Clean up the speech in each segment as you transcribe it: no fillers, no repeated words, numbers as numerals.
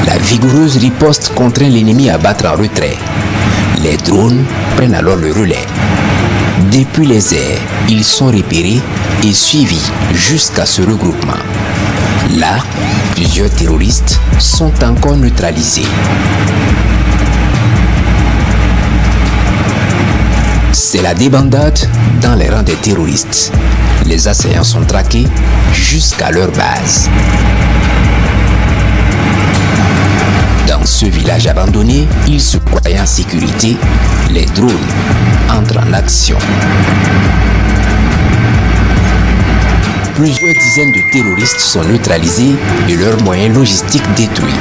La vigoureuse riposte contraint l'ennemi à battre en retrait. Les drones prennent alors le relais. Depuis les airs, ils sont repérés et suivis jusqu'à ce regroupement. Là, plusieurs terroristes sont encore neutralisés. C'est la débandade dans les rangs des terroristes. Les assaillants sont traqués jusqu'à leur base. Dans ce village abandonné, ils se croyaient en sécurité. Les drones entrent en action. Plusieurs dizaines de terroristes sont neutralisés et leurs moyens logistiques détruits.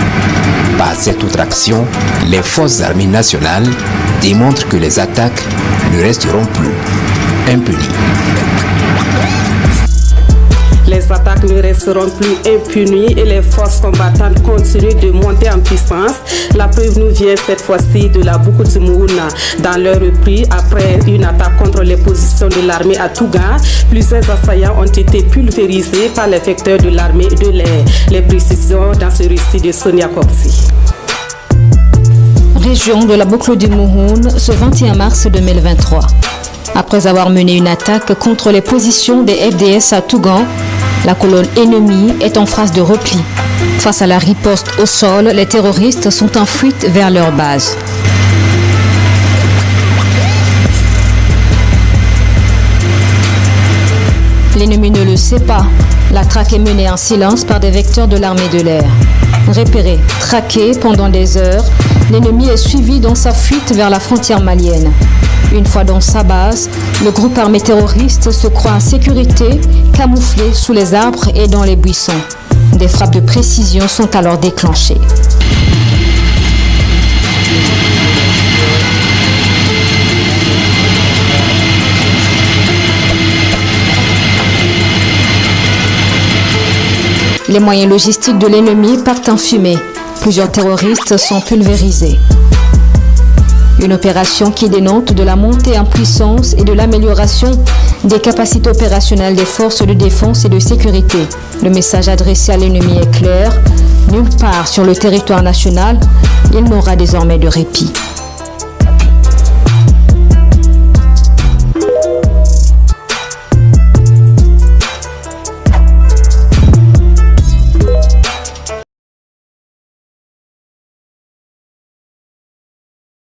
Par cette autre action, les forces armées nationales démontrent que les attaques ne resteront plus impunies. Les attaques ne resteront plus impunies et les forces combattantes continuent de monter en puissance. La preuve nous vient cette fois-ci de la Boukou du Mouhouna. Dans leur repris, après une attaque contre les positions de l'armée à Tougan, plusieurs assaillants ont été pulvérisés par les vecteurs de l'armée de l'air. Les précisions dans ce récit de Sonia Kopsi. Région de la Boucle du Mouhoun, ce 21 mars 2023. Après avoir mené une attaque contre les positions des FDS à Tougan, la colonne ennemie est en phase de repli. Face à la riposte au sol, les terroristes sont en fuite vers leur base. L'ennemi ne le sait pas. La traque est menée en silence par des vecteurs de l'armée de l'air. Repéré, traqué pendant des heures, l'ennemi est suivi dans sa fuite vers la frontière malienne. Une fois dans sa base, le groupe armé terroriste se croit en sécurité, camouflé sous les arbres et dans les buissons. Des frappes de précision sont alors déclenchées. Les moyens logistiques de l'ennemi partent en fumée. Plusieurs terroristes sont pulvérisés. Une opération qui dénote de la montée en puissance et de l'amélioration des capacités opérationnelles des forces de défense et de sécurité. Le message adressé à l'ennemi est clair. Nulle part sur le territoire national, il n'aura désormais de répit.